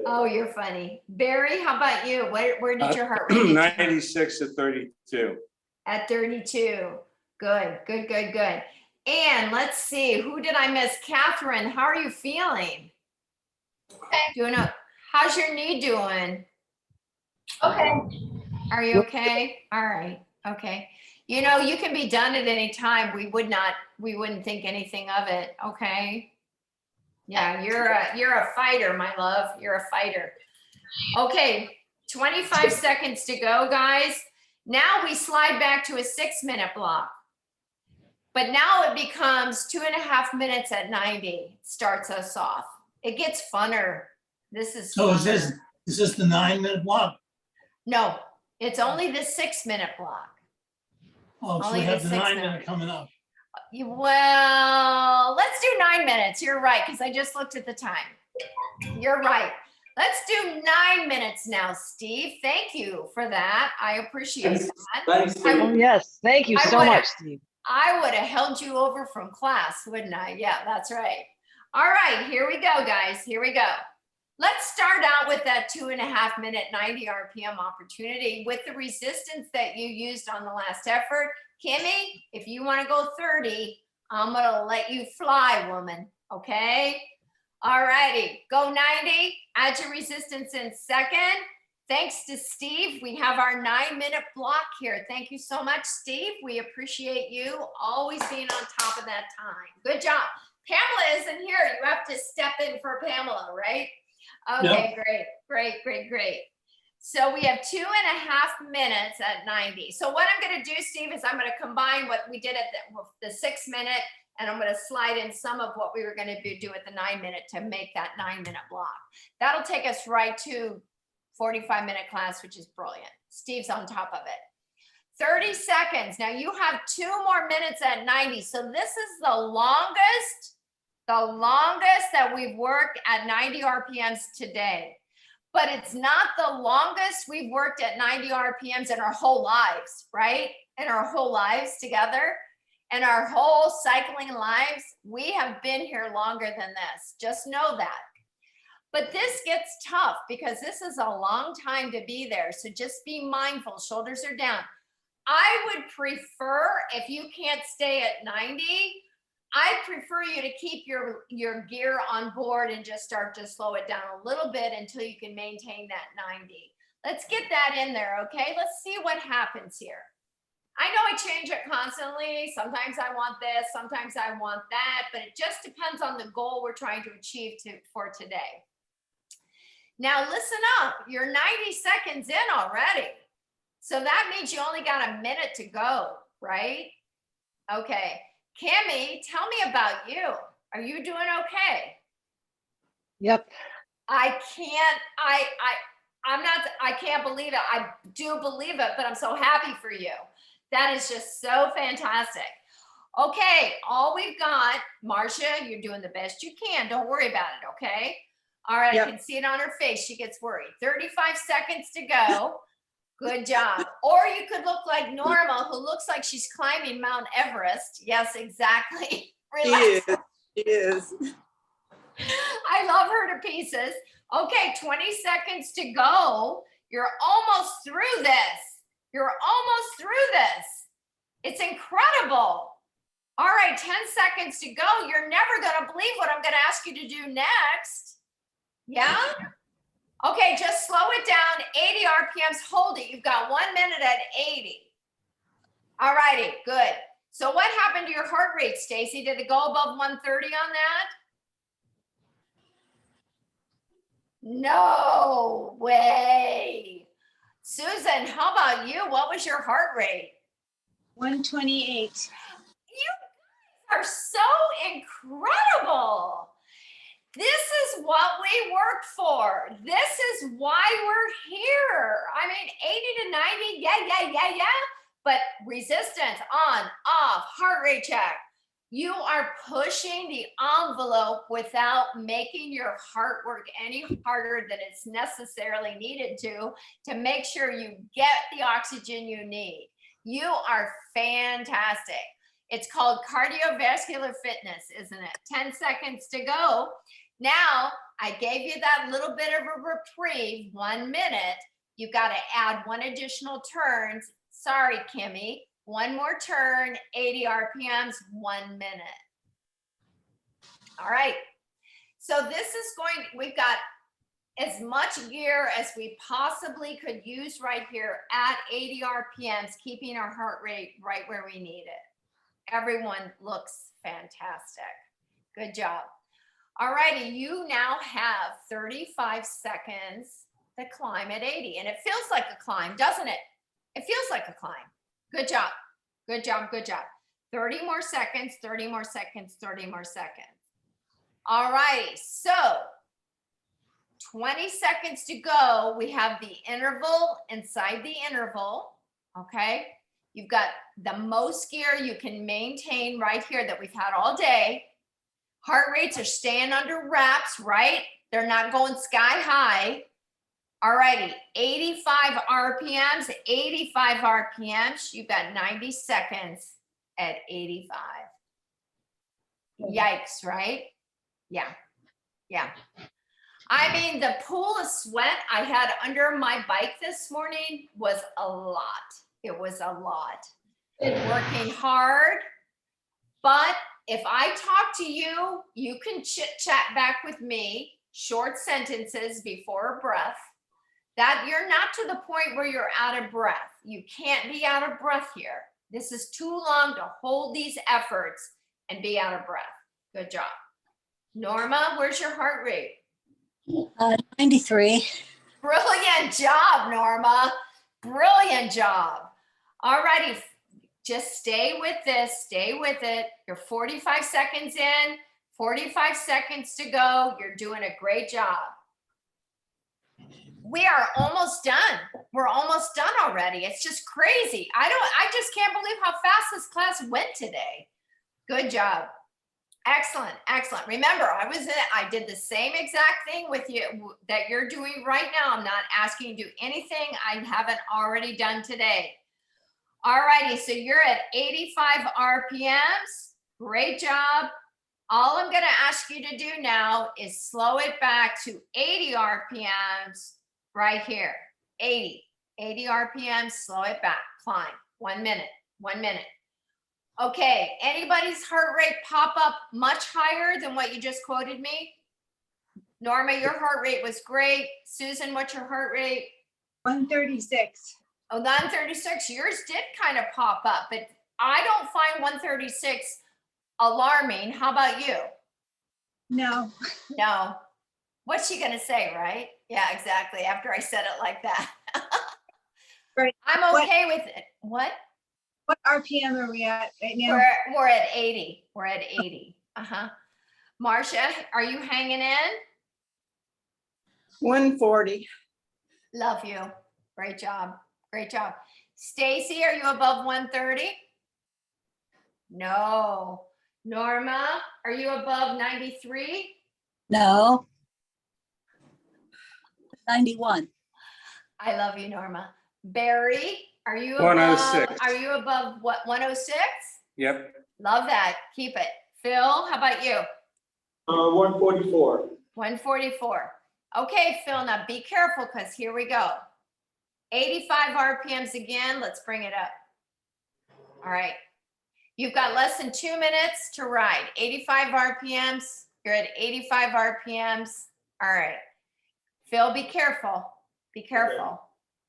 Oh, you're funny. Barry, how about you? Where did your heart rate get to? 96 at 32. At 32. Good, good, good, good. And let's see, who did I miss? Catherine, how are you feeling? Okay. How's your knee doing? Okay. Are you okay? All right. Okay. You know, you can be done at any time. We wouldn't think anything of it. Okay. Yeah, you're a fighter, my love. You're a fighter. Okay. 25 seconds to go, guys. Now we slide back to a 6-minute block. But now it becomes 2.5 minutes at 90. Starts us off. It gets funner. This is So funner. is this the 9-minute block? No, it's only the 6-minute block. Oh, so Only we the have the 6 9-minute minutes. coming up. Well, let's do 9 minutes. You're right, because I just looked at the time. You're right. Let's do 9 minutes now, Steve. Thank you for that. I appreciate that. Thanks, I- Oh, yes. Thank you I so wanna- much, Steve. I would have held you over from class, wouldn't I? Yeah, that's right. All right, here we go, guys. Here we go. Let's start out with that 2.5 minute 90 RPM opportunity with the resistance that you used on the last effort. Kimmy, if you want to go 30, I'm going to let you fly, woman. Okay. All righty. Go 90. Add your resistance in second. Thanks to Steve. We have our 9-minute block here. Thank you so much, Steve. We appreciate you always being on top of that time. Good job. Pamela isn't here. You have to step in for Pamela, right? Okay, great. So we have 2.5 minutes at 90. So what I'm going to do, Steve, is I'm going to combine what we did at the 6-minute, and I'm going to slide in some of what we were going to do at the 9-minute to make that 9-minute block. That'll take us right to 45-minute class, which is brilliant. Steve's on top of it. 30 seconds. Now you have 2 more minutes at 90. So this is the longest that we've worked at 90 RPMs today. But it's not the longest we've worked at 90 RPMs in our whole lives, right? In our whole lives together, and our whole cycling lives, we have been here longer than this. Just know that. But this gets tough because this is a long time to be there. So just be mindful, shoulders are down. I would prefer, if you can't stay at 90, I prefer you to keep your gear on board and just start to slow it down a little bit until you can maintain that 90. Let's get that in there, okay? Let's see what happens here. I know I change it constantly. Sometimes I want this, sometimes I want that, but it just depends on the goal we're trying to achieve for today. Now listen up, you're 90 seconds in already. So that means you only got a minute to go, right? Okay, Kimmy, tell me about you. Are you doing okay? Yep. I can't believe it. I do believe it, but I'm so happy for you. That is just so fantastic. Okay, all we've got, Marcia, you're doing the best you can. Don't worry about it, okay? All right, Yep. I can see it on her face. She gets worried. 35 seconds to go. Good job. Or you could look like Norma, who looks like she's climbing Mount Everest. Yes, exactly. Relax. She is. I love her to pieces. Okay, 20 seconds to go. You're almost through this. You're almost through this. It's incredible. All right, 10 seconds to go. You're never going to believe what I'm going to ask you to do next. Yeah? Okay, just slow it down. 80 RPMs. Hold it. You've got 1 minute at 80. All righty, good. So what happened to your heart rate, Stacy? Did it go above 130 on that? No way. Susan, how about you? What was your heart rate? 128. You are so incredible. This is what we work for. This is why we're here. I mean, 80 to 90, yeah. But resistance on, off, heart rate check. You are pushing the envelope without making your heart work any harder than it's necessarily needed to make sure you get the oxygen you need. You are fantastic. It's called cardiovascular fitness, isn't it? 10 seconds to go. Now, I gave you that little bit of a reprieve, 1 minute. You got to add 1 additional turns. Sorry, Kimmy. 1 more turn, 80 RPMs, 1 minute. All right. So this is we've got as much gear as we possibly could use right here at 80 RPMs, keeping our heart rate right where we need it. Everyone looks fantastic. Good job. All righty, you now have 35 seconds to climb at 80. And it feels like a climb, doesn't it? It feels like a climb. Good job. Good job. Good job. 30 more seconds, 30 more seconds, 30 more seconds. All righty, so 20 seconds to go. We have the interval inside the interval, okay? You've got the most gear you can maintain right here that we've had all day. Heart rates are staying under wraps, right? They're not going sky high. All righty, 85 RPMs, 85 RPMs. You've got 90 seconds at 85. Yikes, right? Yeah. I mean, the pool of sweat I had under my bike this morning was a lot. It was a lot. Been working hard, but if I talk to you, you can chit chat back with me, short sentences before a breath. That you're not to the point where you're out of breath. You can't be out of breath here. This is too long to hold these efforts and be out of breath. Good job. Norma, where's your heart rate? 93. Brilliant job, Norma. Brilliant job. All righty, just stay with this, stay with it. You're 45 seconds in, 45 seconds to go. You're doing a great job. We are almost done. We're almost done already. It's just crazy. I just can't believe how fast this class went today. Good job. Excellent, excellent. Remember, I did the same exact thing with you that you're doing right now. I'm not asking you to do anything I haven't already done today. All righty, so you're at 85 RPMs. Great job. All I'm gonna ask you to do now is slow it back to 80 RPMs right here. 80 RPMs, slow it back, climb. 1 minute, 1 minute. Okay, anybody's heart rate pop up much higher than what you just quoted me? Norma, your heart rate was great. Susan, what's your heart rate? 136. Oh, 136, yours did kind of pop up, but I don't find 136 alarming. How about you? No. No. What's she gonna say, right? Yeah, exactly. After I said it like that. Right. I'm What- okay with it. What? What RPM are we at right now? We're at 80. We're at 80. Uh-huh. Marcia, are you hanging in? 140. Love you. Great job. Great job. Stacy, are you above 130? No. Norma, are you above 93? No. 91. I love you, Norma. Barry, are you 106. above, are you above what, 106? Yep. Love that. Keep it. Phil, how about you? 144. 144. Okay, Phil, now be careful because here we go. 85 RPMs again. Let's bring it up. All right. You've got less than 2 minutes to ride. 85 RPMs. You're at 85 RPMs. All right. Phil, be careful. Be careful.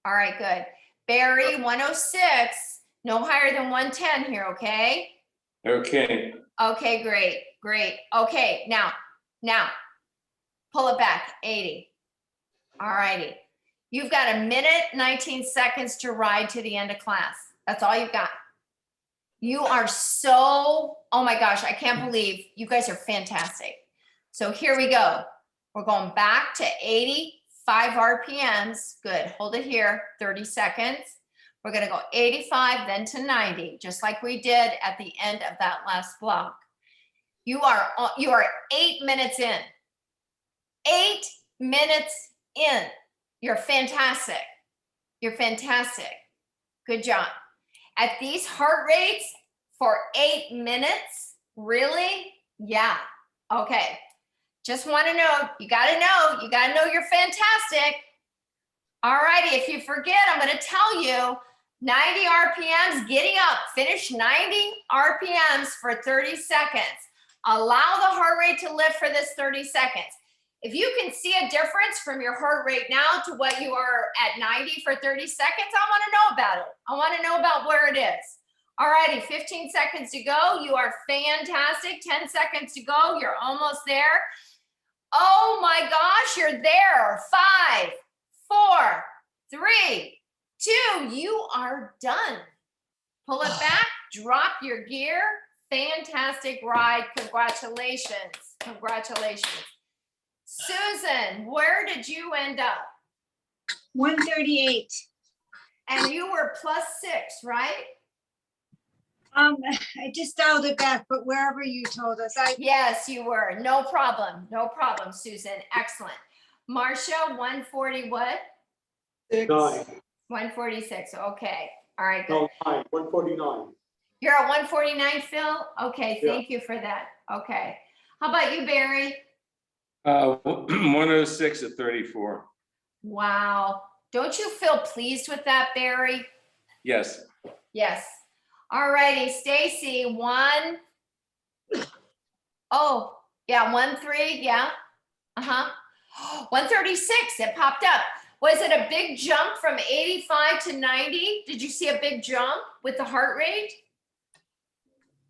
All right, good. Barry, 106. No higher than 110 here, okay? Okay. Okay, great, great. Okay, now, pull it back, 80. All righty. You've got 1:19 to ride to the end of class. That's all you've got. You are so, oh my gosh, I can't believe you guys are fantastic. So here we go. We're going back to 85 RPMs. Good, hold it here, 30 seconds. We're gonna go 85, then to 90, just like we did at the end of that last block. You are 8 minutes in. 8 minutes in. You're fantastic. You're fantastic. Good job. At these heart rates for 8 minutes, really? Yeah. Okay. Just want to know, you got to know you're fantastic. All righty. If you forget, I'm going to tell you 90 RPMs, giddy up, finish 90 RPMs for 30 seconds. Allow the heart rate to lift for this 30 seconds. If you can see a difference from your heart rate now to what you are at 90 for 30 seconds, I want to know about it. I want to know about where it is. All righty, 15 seconds to go. You are fantastic. 10 seconds to go. You're almost there. Oh my gosh, you're there. 5, 4, 3, 2, you are done. Pull it back, drop your gear. Fantastic ride. Congratulations. Congratulations. Susan, where did you end up? 138. And you were +6, right? I just dialed it back, but wherever you told us, Yes, you were. No problem. No problem, Susan. Excellent. Marcia, 140 what? 6. 9. 146. Okay. All right, good. No, 9. 149. You're at 149, Phil? Okay, Yeah. thank you for that. Okay. How about you, Barry? 106 at 34. Wow. Don't you feel pleased with that, Barry? Yes. Yes. All righty, Stacy, 1. Oh, yeah, 13, yeah. Uh-huh. 136, it popped up. Was it a big jump from 85 to 90? Did you see a big jump with the heart rate?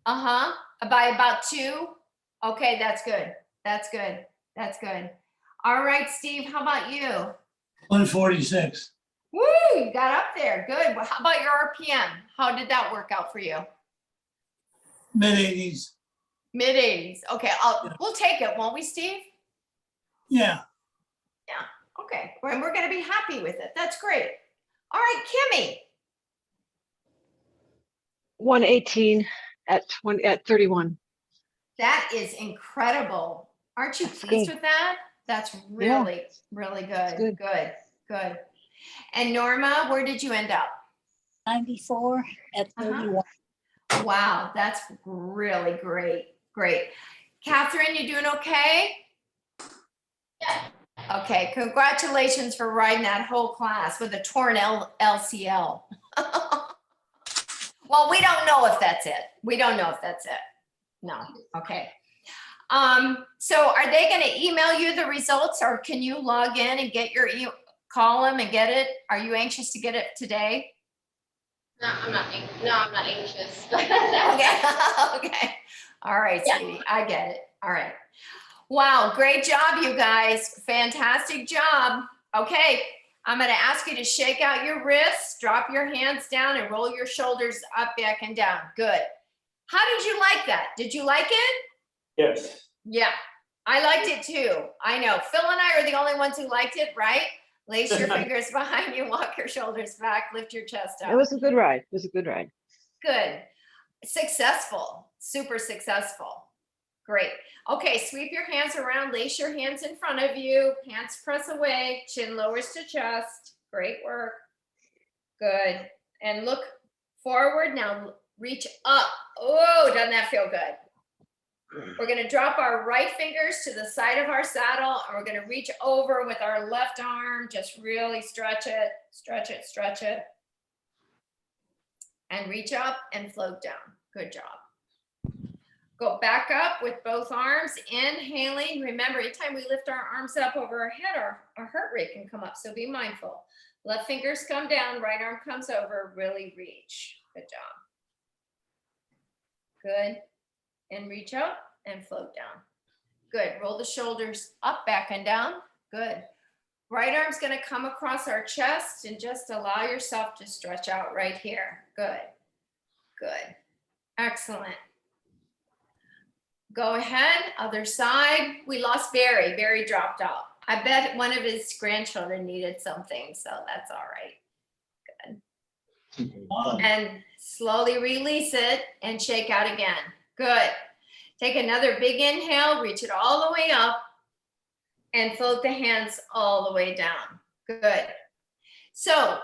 Uh-huh, by about 2? Okay, that's good. That's good. That's good. All right, Steve, how about you? 146. Woo, you got up there. Good. Well, how about your RPM? How did that work out for you? Mid-80s. Mid-80s. Okay, we'll take it, won't we, Steve? Yeah. Okay, and we're going to be happy with it. That's great. All right, Kimmy. 118 at 31. That is incredible. Aren't you That's pleased good. with that? That's really, really good. good. Good, good. And Norma, where did you end up? 94 at 31. Wow, that's really great. Great. Catherine, you doing okay? Yeah. Okay, congratulations for riding that whole class with a torn LCL. Well, we don't know if that's it. We don't know if that's it. No, okay. So are they gonna email you the results or can you log in and get your, call them and get it? Are you anxious to get it today? No, I'm not anxious. Okay, okay. All right, Yeah. sweetie, I get it. All right. Wow, great job, you guys. Fantastic job. Okay, I'm gonna ask you to shake out your wrists, drop your hands down and roll your shoulders up, back and down. Good. How did you like that? Did you like it? Yes. Yeah, I liked it too. I know. Phil and I are the only ones who liked it, right? Lace your fingers behind you, walk your shoulders back, lift your chest up. It was a good ride. It was a good ride. Good. Successful. Super successful. Great. Okay, sweep your hands around, lace your hands in front of you, hands press away, chin lowers to chest. Great work. Good. And look forward. Now reach up. Oh, doesn't that feel good? We're going to drop our right fingers to the side of our saddle, and we're going to reach over with our left arm. Just really stretch it, stretch it, stretch it. And reach up and float down. Good job. Go back up with both arms, inhaling. Remember, anytime we lift our arms up over our head, our heart rate can come up, so be mindful. Left fingers come down, right arm comes over, really reach. Good job. Good. And reach up and float down. Good. Roll the shoulders up, back, and down. Good. Right arm's going to come across our chest, and just allow yourself to stretch out right here. Good. Good. Excellent. Go ahead, other side. We lost Barry. Barry dropped off. I bet one of his grandchildren needed something, so that's all right. Good. And slowly release it and shake out again. Good. Take another big inhale, reach it all the way up, and float the hands all the way down. Good. So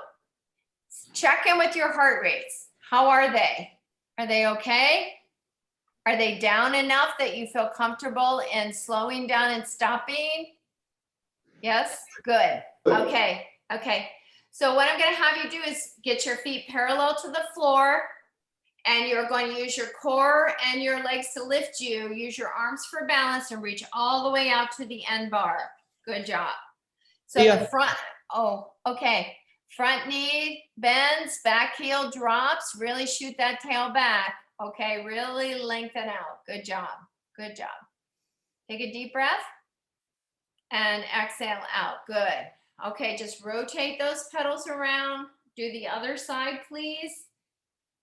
check in with your heart rates. How are they? Are they okay? Are they down enough that you feel comfortable in slowing down and stopping? Yes? Good. Okay. Okay. So what I'm going to have you do is get your feet parallel to the floor, and you're going to use your core and your legs to lift you. Use your arms for balance and reach all the way out to the end bar. Good job. So the front, okay. Front knee bends, back heel drops. Really shoot that tail back. Okay, really lengthen out. Good job. Good job. Take a deep breath and exhale out. Good. Okay, just rotate those pedals around. Do the other side, please.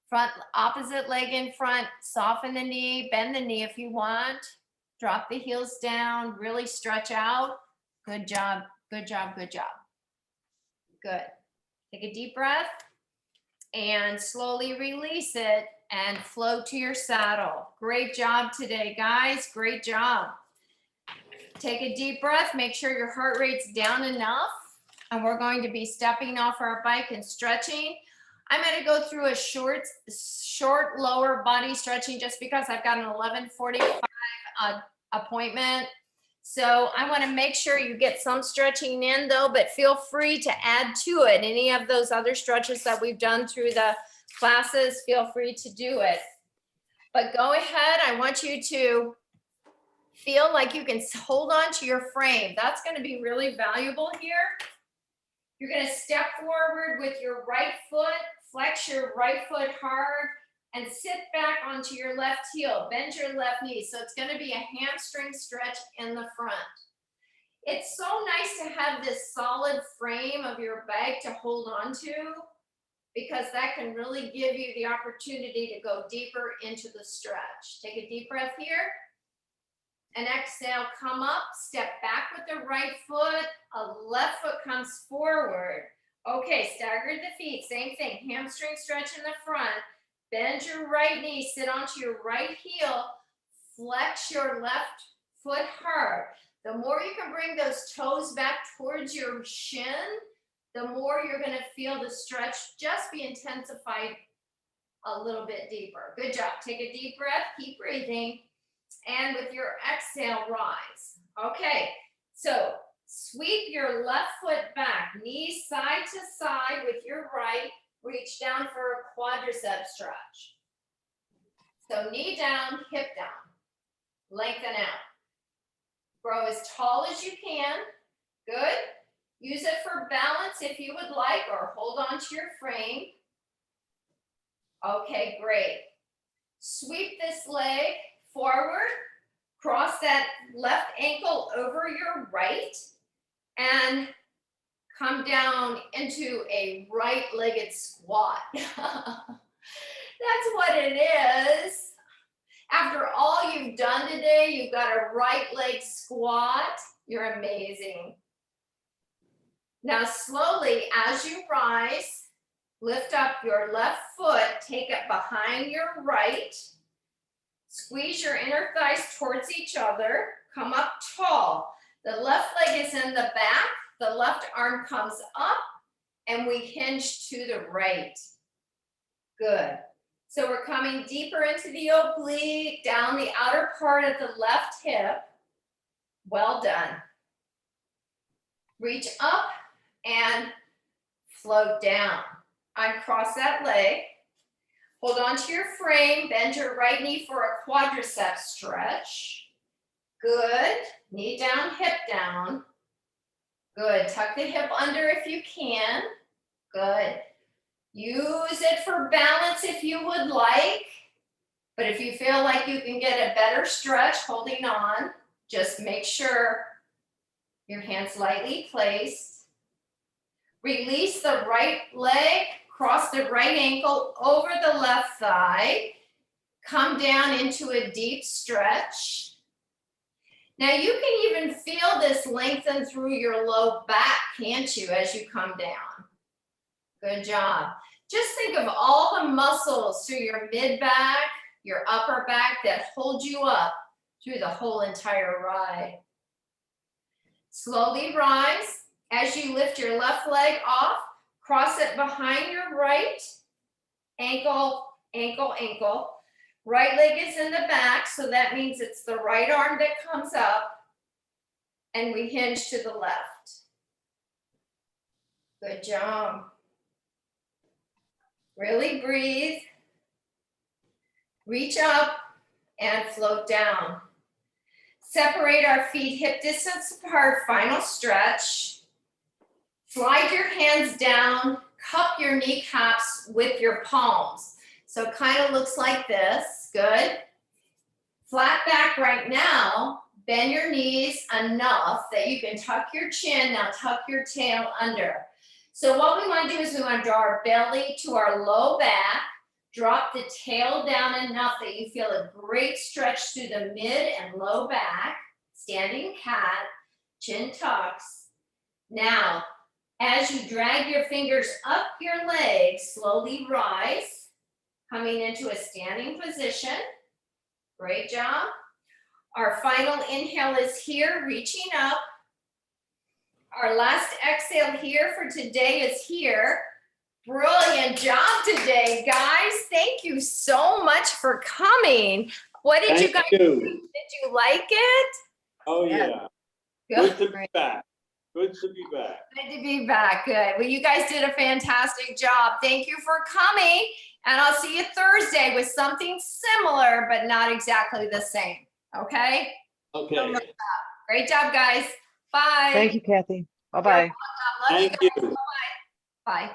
Front, opposite leg in front. Soften the knee, bend the knee if you want. Drop the heels down, really stretch out. Good job. Good job. Good job. Good. Take a deep breath and slowly release it and float to your saddle. Great job today, guys. Great job. Take a deep breath. Make sure your heart rate's down enough. And we're going to be stepping off our bike and stretching. I'm going to go through a short lower body stretching just because I've got an 11:45 appointment. So I want to make sure you get some stretching in though, but feel free to add to it. Any of those other stretches that we've done through the classes, feel free to do it. But go ahead. I want you to feel like you can hold on to your frame. That's going to be really valuable here. You're going to step forward with your right foot, flex your right foot hard, and sit back onto your left heel. Bend your left knee. So it's going to be a hamstring stretch in the front. It's so nice to have this solid frame of your bike to hold on to, because that can really give you the opportunity to go deeper into the stretch. Take a deep breath here. And exhale, come up, step back with the right foot, a left foot comes forward. Okay, stagger the feet, same thing, hamstring stretch in the front, bend your right knee, sit onto your right heel, flex your left foot hard. The more you can bring those toes back towards your shin, the more you're gonna feel the stretch just be intensified a little bit deeper. Good job, take a deep breath, keep breathing. And with your exhale, rise. Okay, so sweep your left foot back, knees side to side with your right. Reach down for a quadricep stretch. So knee down, hip down. Lengthen out. Grow as tall as you can. Good. Use it for balance if you would like, or hold on to your frame. Okay, great. Sweep this leg forward, cross that left ankle over your right, and come down into a right-legged squat. That's what it is. After all you've done today, you've got a right leg squat. You're amazing. Now slowly, as you rise, lift up your left foot, take it behind your right, squeeze your inner thighs towards each other, come up tall. The left leg is in the back, the left arm comes up, and we hinge to the right. Good. So we're coming deeper into the oblique, down the outer part of the left hip. Well done. Reach up and float down. Uncross that leg. Hold on to your frame. Bend your right knee for a quadricep stretch. Good. Knee down, hip down. Good. Tuck the hip under if you can. Good. Use it for balance if you would like, but if you feel like you can get a better stretch holding on, just make sure your hands lightly placed. Release the right leg, cross the right ankle over the left thigh, come down into a deep stretch. Now you can even feel this lengthen through your low back, can't you, as you come down? Good job. Just think of all the muscles through your mid back, your upper back that hold you up through the whole entire ride. Slowly rise. As you lift your left leg off, cross it behind your right, ankle, ankle, ankle. Right leg is in the back, so that means it's the right arm that comes up, and we hinge to the left. Good job. Really breathe. Reach up and float down. Separate our feet hip distance apart, final stretch. Slide your hands down, cup your kneecaps with your palms. So it kind of looks like this, good. Flat back right now, bend your knees enough that you can tuck your chin, now tuck your tail under. So what we want to do is we want to draw our belly to our low back, drop the tail down enough that you feel a great stretch through the mid and low back, standing cat, chin tucks. Now, as you drag your fingers up your legs, slowly rise, coming into a standing position. Great job. Our final inhale is here, reaching up. Our last exhale here for today is here. Brilliant job today, guys. Thank you so much for coming. What did you guys Thank you. think? Did you like it? Oh, Yeah. yeah. Good to be back. Good to be back. Good to be back. Good. Well, you guys did a fantastic job. Thank you for coming. And I'll see you Thursday with something similar, but not exactly the same. Okay? Okay. Great job, guys. Bye. Thank you, Kathy. Bye-bye. Love you Thank guys. you. Bye.